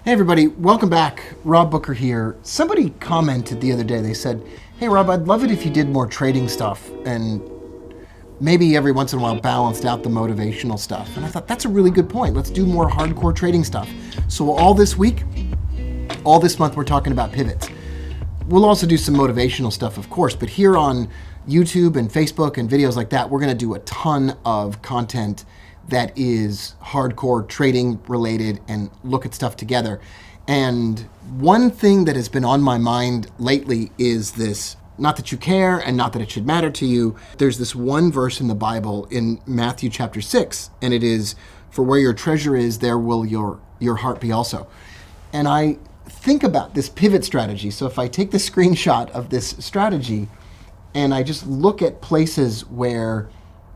Hey everybody, welcome back. Rob Booker here. Somebody commented the other day, they said, hey Rob, I'd love it if you did more trading stuff and maybe every once in a while balanced out the motivational stuff. And I thought, that's a really good point. Let's do more hardcore trading stuff. So all this week, all this month, we're talking about pivots. We'll also do some motivational stuff, of course, but here on YouTube and Facebook and videos like that, we're gonna do a ton of content that is hardcore trading related and look at stuff together. And one thing that has been on my mind lately is this, not that you care and not that it should matter to you. There's this one verse in the Bible in Matthew chapter 6, and it is, for where your treasure is, there will your heart be also. And I think about this pivot strategy. So if I take the screenshot of this strategy and I just look at places where,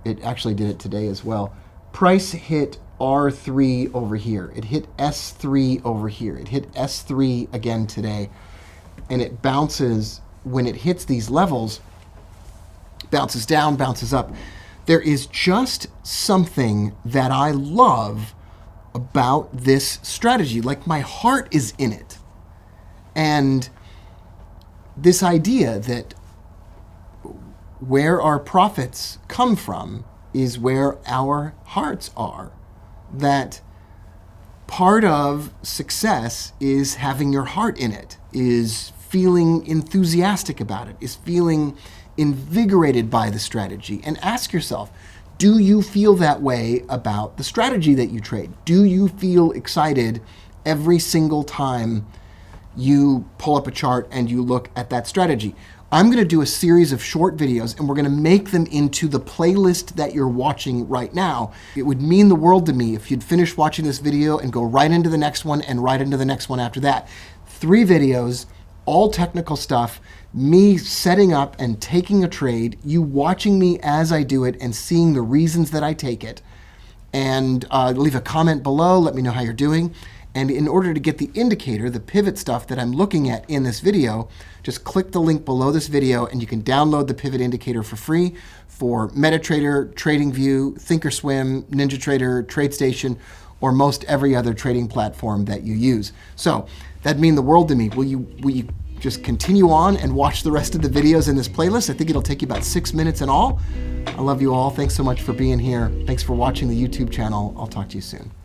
it actually did it today as well, price hit R3 over here. It hit S3 over here. It hit S3 again today. And it bounces, when it hits these levels, bounces down, bounces up. There is just something that I love about this strategy. Like my heart is in it. And this idea that where our profits come from is where our hearts are. That part of success is having your heart in it, is feeling enthusiastic about it, is feeling invigorated by the strategy. And ask yourself, do you feel that way about the strategy that you trade? Do you feel excited every single time you pull up a chart and you look at that strategy? I'm going to do a series of short videos and we're going to make them into the playlist that you're watching right now. It would mean the world to me if you'd finish watching this video and go right into the next one and right into the next one after that. 3 videos, all technical stuff, me setting up and taking a trade, you watching me as I do it and seeing the reasons that I take it. And leave a comment below, let me know how you're doing. And in order to get the indicator, the pivot stuff that I'm looking at in this video, just click the link below this video and you can download the pivot indicator for free for MetaTrader, TradingView, Thinkorswim, NinjaTrader, TradeStation, or most every other trading platform that you use. So that'd mean the world to me. Will you just continue on and watch the rest of the videos in this playlist? I think it'll take you about 6 minutes in all. I love you all. Thanks so much for being here. Thanks for watching the YouTube channel. I'll talk to you soon.